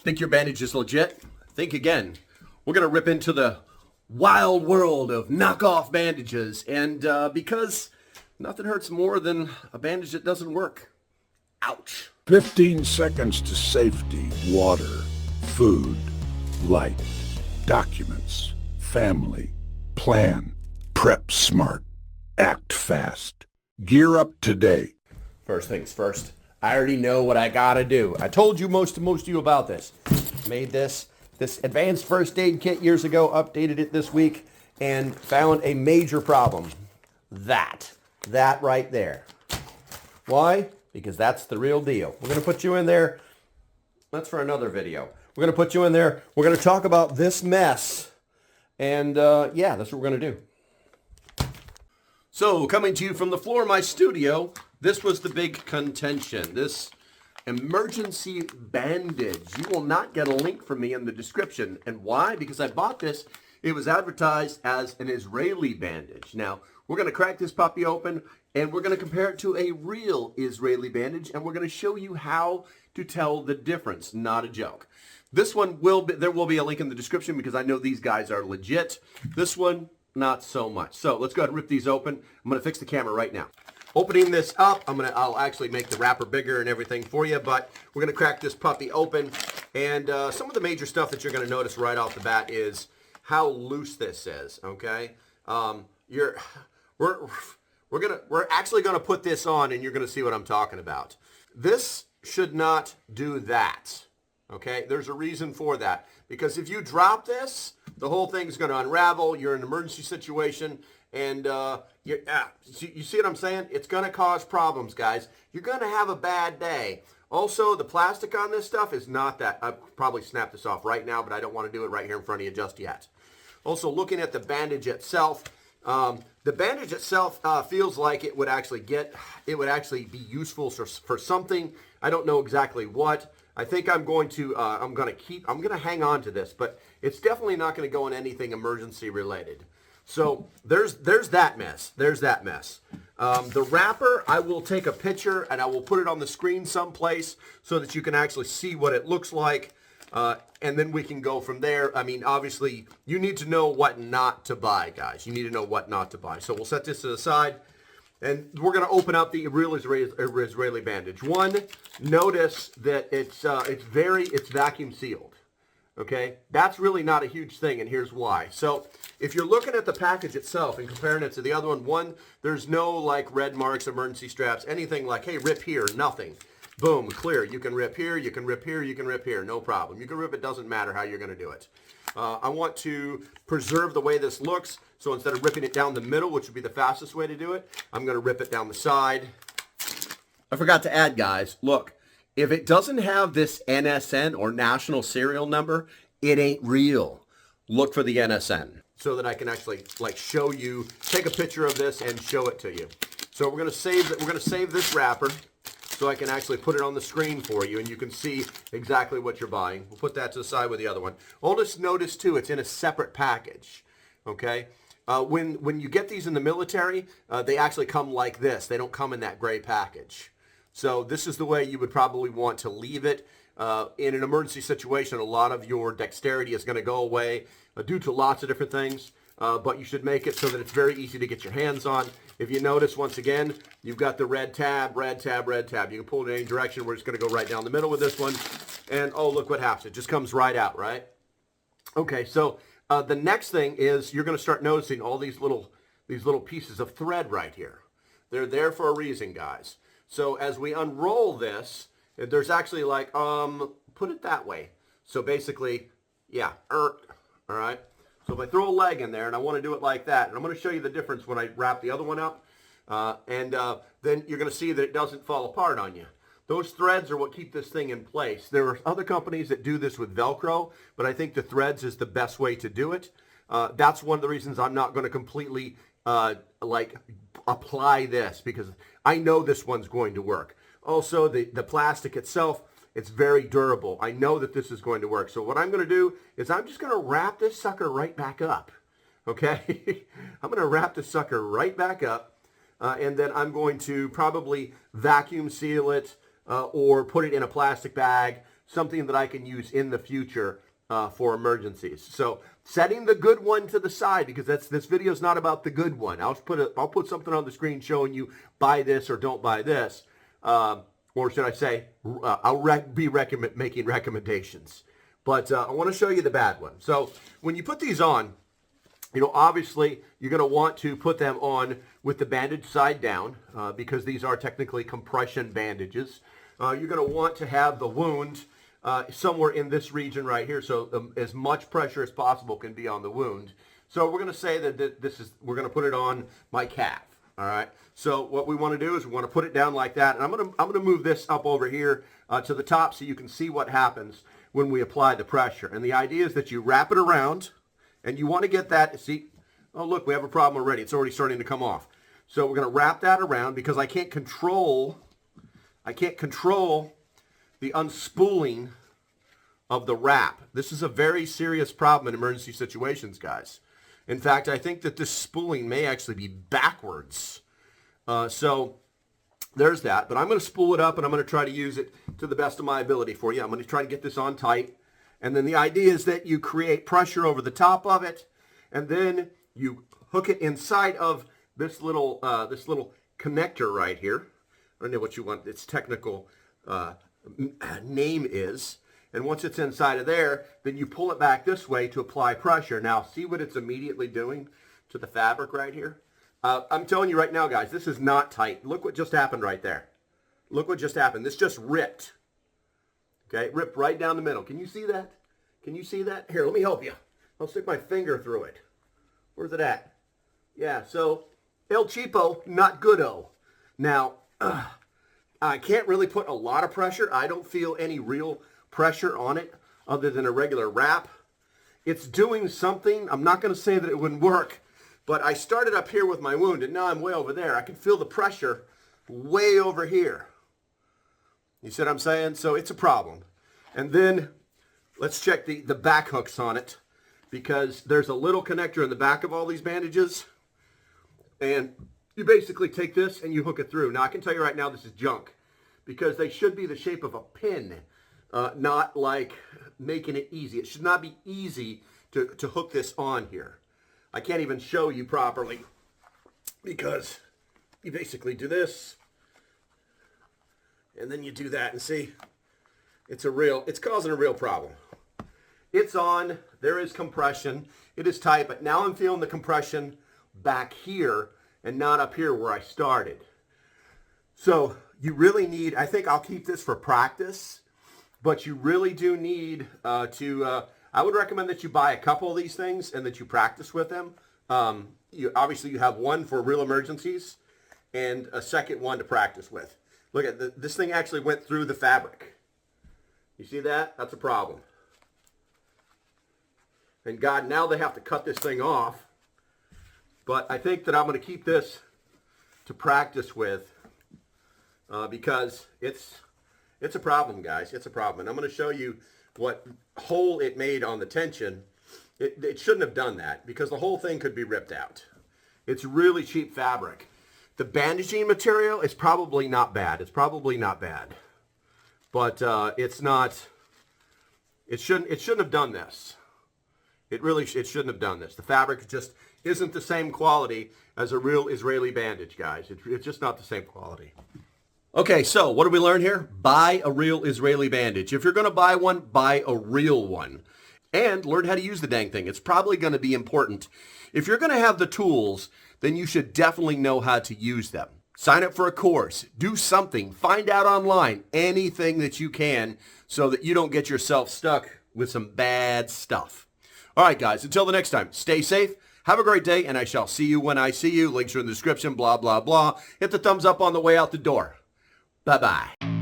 Think your bandage is legit? Think again. We're going to rip into the wild world of knockoff bandages, and because nothing hurts more than a bandage that doesn't work. Ouch. 15 seconds to safety, water, food, light, documents, family, plan, prep smart, act fast, gear up today. First things first, I already know what I gotta do. I told you most of you about this. Made this advanced first aid kit years ago, updated it this week, and found a major problem. That right there. Why? Because that's the real deal. We're gonna put you in there. That's for another video. We're gonna put you in there. We're gonna talk about this mess. And yeah, that's what we're gonna do. So coming to you from the floor of my studio, this was the big contention. This emergency bandage. You will not get a link from me in the description. And why? Because I bought this. It was advertised as an Israeli bandage. Now, we're going to crack this puppy open and we're going to compare it to a real Israeli bandage, and we're going to show you how to tell the difference. Not a joke. This one there will be a link in the description because I know these guys are legit. This one, not so much. So let's go ahead and rip these open. I'm going to fix the camera right now. Opening this up, I'll actually make the wrapper bigger and everything for you, but we're going to crack this puppy open. And some of the major stuff that you're going to notice right off the bat is how loose this is. Okay, we're actually going to put this on, and you're going to see what I'm talking about. This should not do that. Okay, there's a reason for that, because if you drop this, the whole thing's going to unravel. You're in an emergency situation, and you see what I'm saying? It's going to cause problems, guys. You're going to have a bad day. Also, the plastic on this stuff is not that. I'll probably snap this off right now, but I don't want to do it right here in front of you just yet. Also, looking at the bandage itself, the bandage itself feels like it would actually be useful for something. I don't know exactly what. I think I'm going to hang on to this, but it's definitely not going to go in anything emergency related. So there's that mess. There's that mess. The wrapper, I will take a picture and I will put it on the screen someplace so that you can actually see what it looks like. And then we can go from there. I mean, obviously, you need to know what not to buy, guys. You need to know what not to buy. So we'll set this to the side. And we're going to open up the real Israeli bandage. One, notice that it's vacuum sealed. Okay, that's really not a huge thing, and here's why. So if you're looking at the package itself and comparing it to the other one, there's no like red marks, emergency straps, anything like, hey, rip here, nothing. Boom, clear. You can rip here, you can rip here, you can rip here, no problem. You can rip, it doesn't matter how you're going to do it. I want to preserve the way this looks, so instead of ripping it down the middle, which would be the fastest way to do it, I'm going to rip it down the side. I forgot to add, guys, look, if it doesn't have this NSN or national serial number, it ain't real. Look for the NSN so that I can actually like show you, take a picture of this and show it to you. So we're going to save this wrapper so I can actually put it on the screen for you and you can see exactly what you're buying. We'll put that to the side with the other one. Always notice too, it's in a separate package. Okay. When you get these in the military, they actually come like this. They don't come in that gray package. So this is the way you would probably want to leave it. In an emergency situation, a lot of your dexterity is going to go away due to lots of different things. But you should make it so that it's very easy to get your hands on. If you notice, once again, you've got the red tab, red tab, red tab. You can pull it in any direction. We're just going to go right down the middle with this one. And oh, look what happens. It just comes right out, right? Okay, so the next thing is you're going to start noticing all these little pieces of thread right here. They're there for a reason, guys. So as we unroll this, there's actually like, put it that way. So basically, yeah, all right. So if I throw a leg in there and I want to do it like that, and I'm going to show you the difference when I wrap the other one up, then you're going to see that it doesn't fall apart on you. Those threads are what keep this thing in place. There are other companies that do this with Velcro, but I think the threads is the best way to do it. That's one of the reasons I'm not going to completely apply this, because I know this one's going to work. Also, the plastic itself, it's very durable. I know that this is going to work. So what I'm going to do is I'm just going to wrap this sucker right back up. Okay? I'm going to wrap this sucker right back up. And then I'm going to probably vacuum seal it or put it in a plastic bag something that I can use in the future for emergencies. So setting the good one to the side, because this video is not about the good one. I'll put something on the screen showing you buy this or don't buy this. Or should I say, I'll be making recommendations. But I want to show you the bad one. So when you put these on, you know, obviously you're going to want to put them on with the bandage side down because these are technically compression bandages. You're going to want to have the wound somewhere in this region right here, so as much pressure as possible can be on the wound. So we're going to say that we're going to put it on my calf. All right. So what we want to do is we want to put it down like that, and I'm going to move this up over here to the top so you can see what happens when we apply the pressure. And the idea is that you wrap it around, and you want to get that. See, oh look, we have a problem already. It's already starting to come off. So we're going to wrap that around because I can't control the unspooling of the wrap. This is a very serious problem in emergency situations, guys. In fact, I think that this spooling may actually be backwards. So there's that. But I'm going to spool it up, and I'm going to try to use it to the best of my ability for you. I'm going to try to get this on tight. And then the idea is that you create pressure over the top of it, and then you hook it inside of this little connector right here. I don't know what you want its technical name is. And once it's inside of there, then you pull it back this way to apply pressure. Now, see what it's immediately doing to the fabric right here? I'm telling you right now, guys, this is not tight. Look what just happened right there. Look what just happened. This just ripped. Okay, ripped right down the middle. Can you see that? Can you see that? Here, let me help you. I'll stick my finger through it. Where's it at? Yeah, so El Cheapo, not good-o. Now, I can't really put a lot of pressure. I don't feel any real pressure on it other than a regular wrap. It's doing something. I'm not going to say that it wouldn't work, but I started up here with my wound, and now I'm way over there. I can feel the pressure way over here. You see what I'm saying? So it's a problem. And then let's check the back hooks on it, because there's a little connector in the back of all these bandages, and you basically take this and you hook it through. Now, I can tell you right now this is junk, because they should be the shape of a pin, not like making it easy. It should not be easy to hook this on here. I can't even show you properly, because you basically do this, and then you do that, and see, it's causing a real problem. It's on, there is compression, it is tight, but now I'm feeling the compression back here and not up here where I started. So you really need, I think I'll keep this for practice, but you really do need I would recommend that you buy a couple of these things and that you practice with them. Obviously you have one for real emergencies and a second one to practice with. Look at this thing actually went through the fabric. You see that? That's a problem. And God, now they have to cut this thing off. But I think that I'm going to keep this to practice with because it's a problem, guys. It's a problem. And I'm going to show you what hole it made on the tension. It shouldn't have done that, because the whole thing could be ripped out. It's really cheap fabric. The bandaging material is probably not bad. It's probably not bad. But it's not, it shouldn't have done this. It shouldn't have done this. The fabric just isn't the same quality as a real Israeli bandage, guys. It's just not the same quality. Okay, so what did we learn here? Buy a real Israeli bandage. If you're going to buy one, buy a real one. And learn how to use the dang thing. It's probably going to be important. If you're going to have the tools, then you should definitely know how to use them. Sign up for a course. Do something. Find out online anything that you can so that you don't get yourself stuck with some bad stuff. All right, guys, until the next time, stay safe. Have a great day, and I shall see you when I see you. Links are in the description, blah, blah, blah. Hit the thumbs up on the way out the door. Bye-bye.